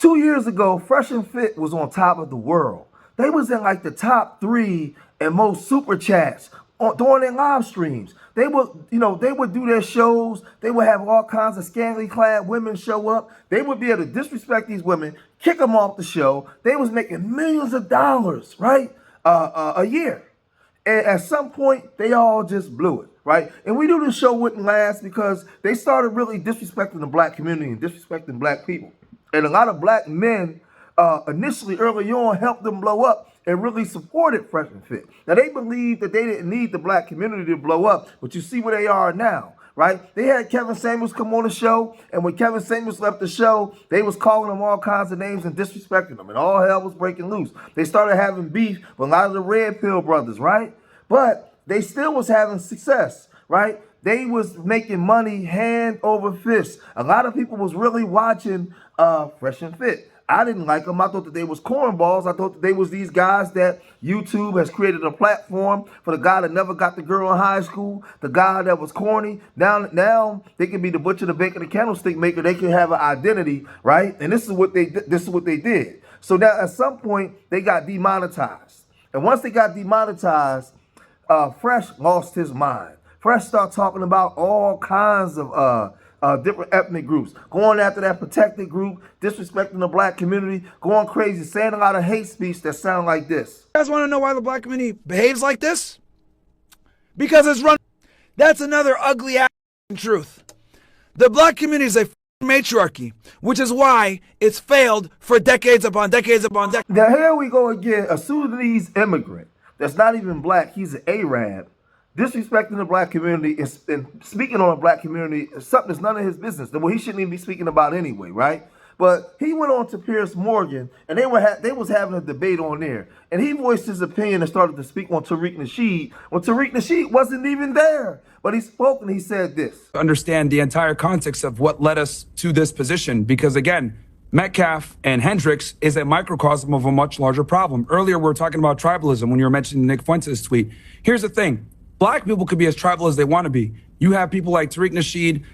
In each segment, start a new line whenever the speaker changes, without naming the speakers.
2 years ago, Fresh and Fit was on top of the world. They was in like the top three and most super chats during their live streams. They would do their shows. They would have all kinds of scantily clad women show up. They would be able to disrespect these women, kick them off the show. They was making millions of dollars, right, a year. And at some point, they all just blew it, right? And we knew the show wouldn't last because they started really disrespecting the black community and disrespecting black people. And a lot of black men initially early on helped them blow up and really supported Fresh and Fit. Now, they believed that they didn't need the black community to blow up, but you see where they are now, right? They had Kevin Samuels come on the show, and when Kevin Samuels left the show, they was calling him all kinds of names and disrespecting them, and all hell was breaking loose. They started having beef with a lot of the Red Pill brothers, right? But they still was having success, right? They was making money hand over fist. A lot of people was really watching Fresh and Fit. I didn't like them. I thought that they was cornballs. I thought that they was these guys that YouTube has created a platform for the guy that never got the girl in high school, the guy that was corny. Now they can be the butcher, the baker, the candlestick maker. They can have an identity, right? And this is what they did. So now at some point they got demonetized. And once they got demonetized, Fresh lost his mind. Fresh started talking about all kinds of different ethnic groups, going after that protected group, disrespecting the black community, going crazy, saying a lot of hate speech that sound like this.
You guys want to know why the black community behaves like this? Because it's run. That's another ugly ass truth. The black community is a matriarchy, which is why it's failed for decades upon decades upon decades.
Now here we go again, a Sudanese immigrant that's not even black, he's an Arab, disrespecting the black community and speaking on the black community is something that's none of his business. Well, he shouldn't even be speaking about anyway, right? But he went on to Piers Morgan, and they was having a debate on there, and he voiced his opinion and started to speak on Tariq Nasheed when Tariq Nasheed wasn't even there. But he spoke and he said this.
Understand the entire context of what led us to this position, because again, Metcalf and Hendricks is a microcosm of a much larger problem. Earlier, we were talking about tribalism when you were mentioning Nick Fuentes' tweet. Here's the thing. Black people could be as tribal as they want to be. You have people like Tariq Nasheed,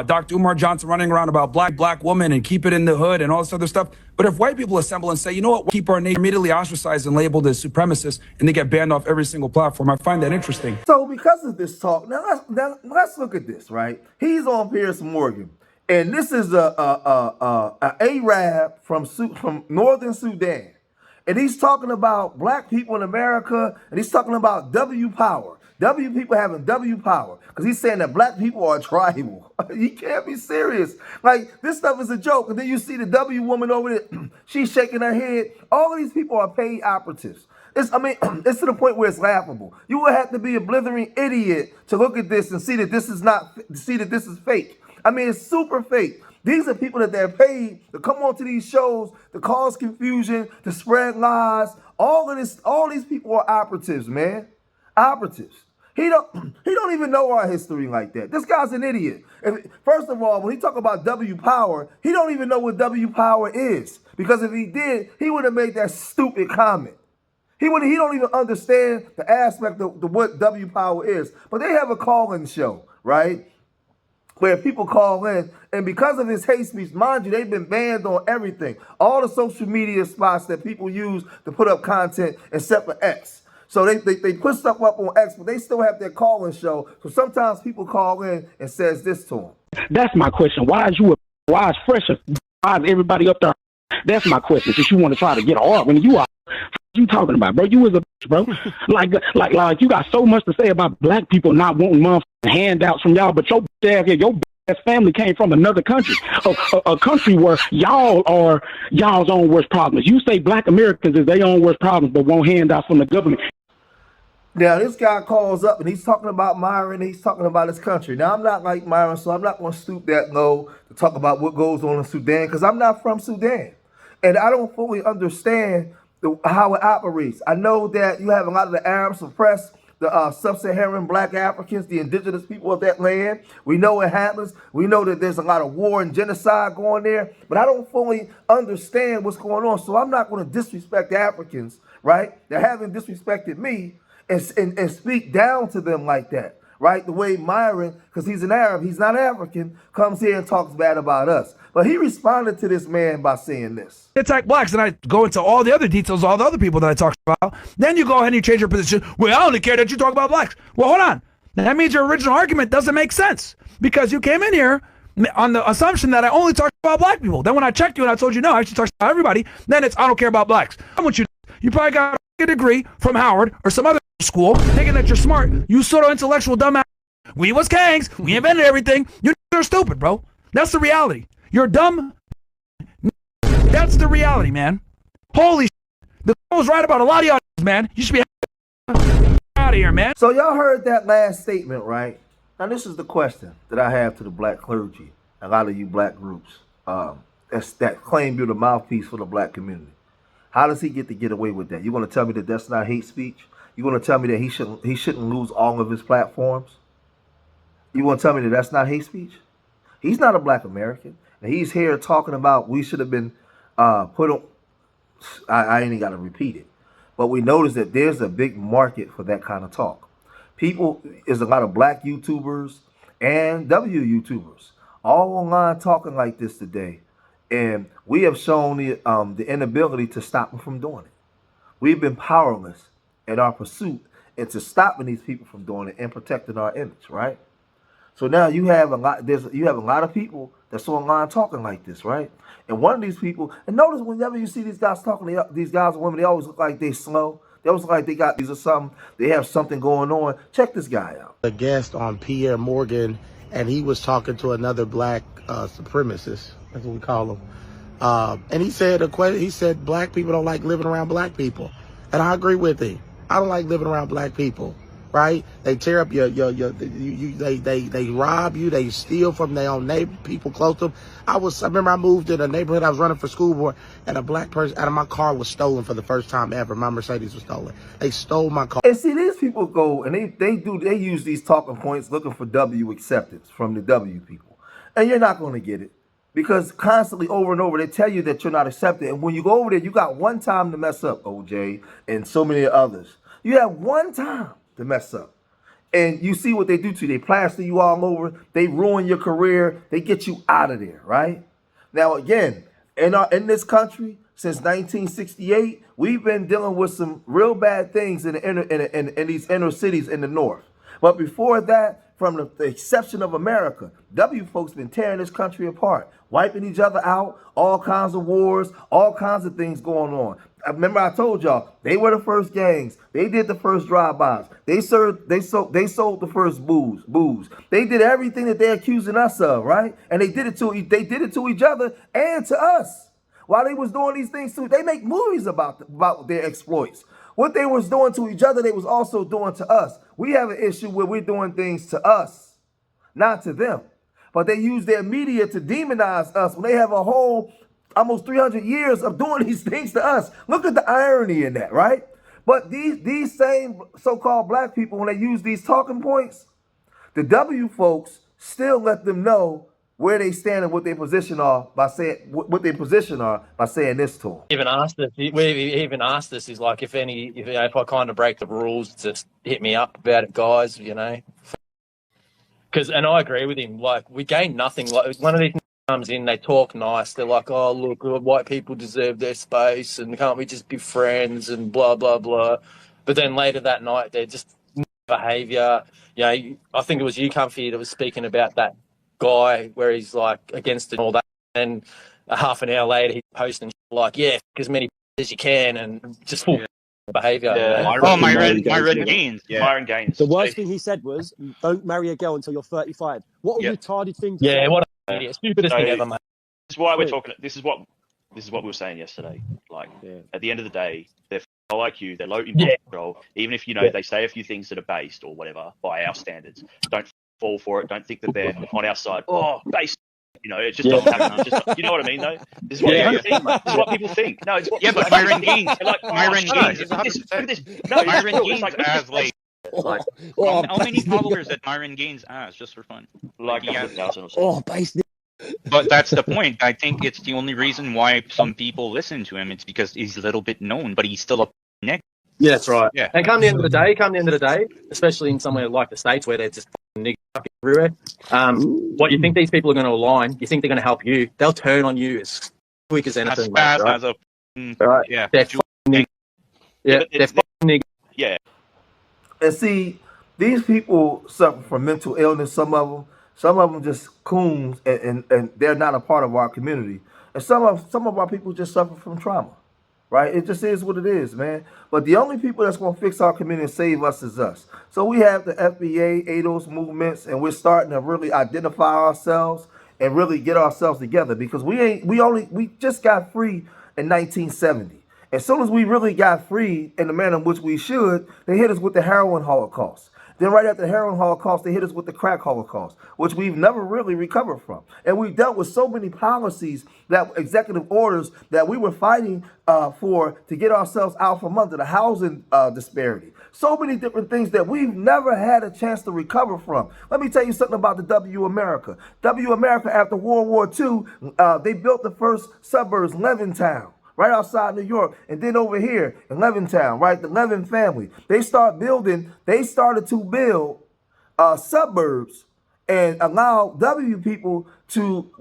Dr. Umar Johnson running around about black woman and keep it in the hood and all this other stuff. But if white people assemble and say, you know what, we'll keep our name immediately ostracized and labeled as supremacists, and they get banned off every single platform, I find that interesting.
So because of this talk, now let's look at this, right? He's on Piers Morgan. And this is a Arab from northern Sudan. And he's talking about black people in America, and he's talking about W power. W people having W power. Because he's saying that black people are tribal. You can't be serious. Like, this stuff is a joke. And then you see the W woman over there, she's shaking her head. All of these people are paid operatives. It's to the point where it's laughable. You would have to be a blithering idiot to look at this and see that this is fake. I mean, it's super fake. These are people that they're paid to come onto these shows to cause confusion, to spread lies. All these people are operatives, man. Operatives. He don't even know our history like that. This guy's an idiot. First of all, when he talk about W power, he don't even know what W power is. Because if he did, he would have made that stupid comment. He don't even understand the aspect of what W power is. But they have a call-in show, right? Where people call in, and because of his hate speech, mind you, they've been banned on everything. All the social media spots that people use to put up content except for X. So they put stuff up on X, but they still have their call-in show. So sometimes people call in and says this to them.
That's my question. Why is Fresh? Why is everybody up there? That's my question. Since you want to try to get hard when you are, what you talking about, bro? You was a bitch, bro. like you got so much to say about black people not wanting motherfucking handouts from y'all, but your ass family came from another country, a country where y'all are y'all's own worst problems. You say black Americans is their own worst problems, but won't handouts from the government.
Now, this guy calls up and he's talking about Myron, he's talking about his country. Now, I'm not like Myron, so I'm not going to stoop that low to talk about what goes on in Sudan, because I'm not from Sudan. And I don't fully understand how it operates. I know that you have a lot of the Arabs suppressed, the sub-Saharan black Africans, the indigenous people of that land. We know it happens. We know that there's a lot of war and genocide going there, but I don't fully understand what's going on. So I'm not going to disrespect Africans, right? They haven't disrespected me and speak down to them like that, right? The way Myron, because he's an Arab, he's not African, comes here and talks bad about us. But he responded to this man by saying this.
Attack blacks, and I go into all the other details, all the other people that I talked about. Then you go ahead and you change your position. Well, I only care that you talk about blacks. Well, hold on. That means your original argument doesn't make sense because you came in here on the assumption that I only talked about black people. Then when I checked you and I told you no, I actually talked about everybody, then it's I don't care about blacks. I want you probably got a degree from Howard or some other school thinking that you're smart. You pseudo-intellectual dumbass. We was kangs. We invented everything. You're stupid, bro. That's the reality. You're dumb. That's the reality, man. Holy shit. The girl was right about a lot of y'all, man. You should be out of here, man.
So y'all heard that last statement, right? Now this is the question that I have to the black clergy, a lot of you black groups that claim you're the mouthpiece for the black community. How does he get away with that? You're going to tell me that that's not hate speech? You're going to tell me that he shouldn't lose all of his platforms? You want to tell me that that's not hate speech? He's not a black American. And he's here talking about we should have been put on. I ain't got to repeat it. But we notice that there's a big market for that kind of talk. There's a lot of black YouTubers and YouTubers all online talking like this today. And we have shown the inability to stop them from doing it. We've been powerless in our pursuit into stopping these people from doing it and protecting our image, right? So now you have a lot of people that's online talking like this, right? And one of these people, and notice whenever you see these guys talking, these guys and women, they always look like they slow. They always look like they got these or something. They have something going on. Check this guy out.
A guest on Pierre Morgan, and he was talking to another black supremacist. That's what we call him. And he said black people don't like living around black people, and I agree with him. I don't like living around black people. Right? They tear up they rob you, they steal from their own neighbor, people close to them. I remember I moved in a neighborhood, I was running for school board, and a black person out of my car was stolen for the first time ever. My Mercedes was stolen. They stole my car.
And see, these people go and they use these talking points looking for W acceptance from the W people. And you're not going to get it. Because constantly over and over, they tell you that you're not accepted. And when you go over there, you got one time to mess up, OJ, and so many others. You have one time to mess up. And you see what they do to you. They plaster you all over. They ruin your career. They get you out of there, right? Now, again, in this country, since 1968, we've been dealing with some real bad things in these inner cities in the north. But before that, from the exception of America, W folks been tearing this country apart, wiping each other out, all kinds of wars, all kinds of things going on. I remember I told y'all they were the first gangs. They did the first drive-bys. They sold the first booze. They did everything that they're accusing us of, right? And they did it to each other and to us. While they was doing these things too, they make movies about their exploits. What they was doing to each other, they was also doing to us. We have an issue where we're doing things to us, not to them. But they use their media to demonize us when they have a whole almost 300 years of doing these things to us. Look at the irony in that, right? But these same so-called black people, when they use these talking points, the W folks still let them know where they stand and what their position are by saying this to them.
We even asked us is like if I kind of break the rules, just hit me up about it, guys. You know, and I agree with him. Like we gain nothing. Like one of these comes in, they talk nice. They're like, oh look, white people deserve their space, and can't we just be friends and blah blah blah. But then later that night, they're just behaviour. You know, I think it was you, Comfy, that was speaking about that guy where he's like against it and all that, and half an hour later he's posting like, yeah, as many as you can, and just full behaviour.
Yeah.
Myron Gaines. Yeah.
Myron Gaines.
The worst thing he said was, don't marry a girl until you're 35. What a retarded thing to say.
Yeah, what an idiot. Stupidest thing ever, mate.
This is why we're talking. This is what we were saying yesterday. Like, at the end of the day, they're low IQ, they're low impulse control. Even if they say a few things that are based or whatever by our standards, don't fall for it. Don't think that they're on our side. Oh, based. It just doesn't happen. You know what I mean, though? This is what people think. This is what people think. No, it's what
but Myron Gaines. Myron Gaines.
Myron Gaines
has how many followers did Myron Gaines has, just for fun?
Like 100,000 or so.
Based.
But that's the point. I think it's the only reason why some people listen to him. It's because he's a little bit known, but he's still a neck.
Yeah, that's right.
Yeah.
And come the end of the day, especially in somewhere like the States where they're just niggas everywhere. What you think these people are going to align? You think they're going to help you? They'll turn on you as quick as anything.
As fast
right?
as a
Right?
yeah.
They're fucking niggas. Yeah, they're fucking niggas.
Yeah.
And see, these people suffer from mental illness. Some of them just coons, and they're not a part of our community. And some of our people just suffer from trauma, right? It just is what it is, man. But the only people that's gonna fix our community and save us is us. So we have the FBA, ADOS movements, and we're starting to really identify ourselves and really get ourselves together because we just got free in 1970. As soon as we really got free in the manner in which we should, they hit us with the heroin holocaust. Then right after the heroin holocaust, they hit us with the crack holocaust, which we've never really recovered from. And we dealt with so many policies, that executive orders that we were fighting for to get ourselves out from under the housing disparity. So many different things that we've never had a chance to recover from. Let me tell you something about the W America. W America, after World War II, they built the first suburbs, Levittown, right outside New York, and then over here in Levittown, right, the Levin family, they started to build suburbs and allow W people to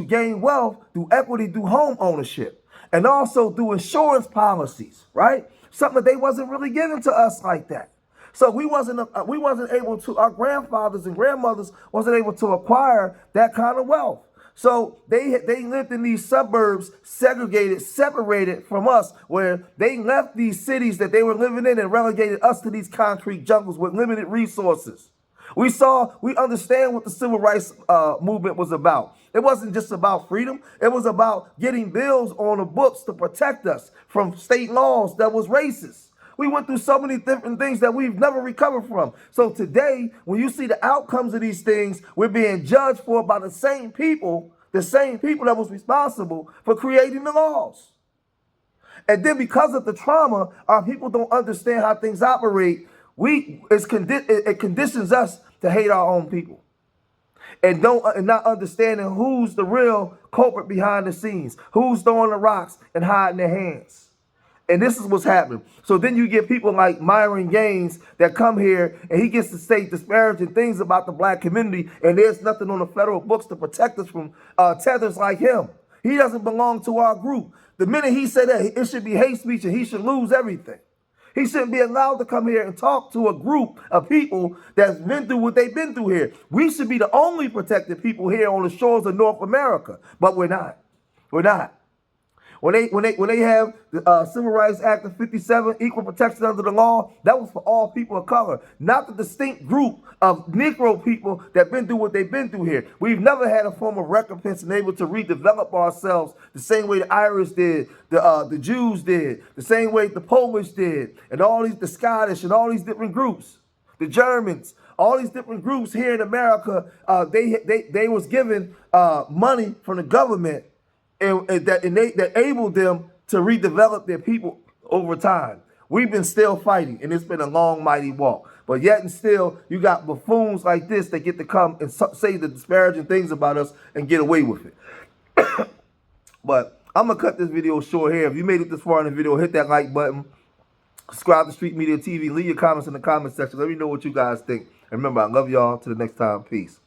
gain wealth through equity, through home ownership, and also through insurance policies, right? Something that they wasn't really given to us like that. So we wasn't able to, our grandfathers and grandmothers wasn't able to acquire that kind of wealth. So they lived in these suburbs, segregated, separated from us, where they left these cities that they were living in and relegated us to these concrete jungles with limited resources. We understand what the civil rights movement was about. It wasn't just about freedom. It was about getting bills on the books to protect us from state laws that was racist. We went through so many different things that we've never recovered from. So today, when you see the outcomes of these things, we're being judged for by the same people that was responsible for creating the laws. And then because of the trauma, our people don't understand how things operate. It conditions us to hate our own people. And not understanding who's the real culprit behind the scenes, who's throwing the rocks and hiding their hands. And this is what's happening. So then you get people like Myron that come here and he gets to say disparaging things about the black community, and there's nothing on the federal books to protect us from tethers like him. He doesn't belong to our group. The minute he said that, it should be hate speech and he should lose everything. He shouldn't be allowed to come here and talk to a group of people that's been through what they've been through here. We should be the only protected people here on the shores of North America, but we're not. We're not. When they have the Civil Rights Act of 57, equal protection under the law, that was for all people of color, not the distinct group of Negro people that been through what they've been through here. We've never had a form of recompense and able to redevelop ourselves the same way the Irish did, the Jews did, the same way the Polish did, and the Scottish and all these different groups, the Germans. All these different groups here in America, they was given money from the government that enabled them to redevelop their people over time. We've been still fighting, and it's been a long, mighty walk. But yet and still, you got buffoons like this that get to come and say the disparaging things about us and get away with it. But I'm going to cut this video short here. If you made it this far in the video, hit that like button. Subscribe to Street Media TV. Leave your comments in the comment section. Let me know what you guys think. And remember, I love y'all. Till the next time. Peace.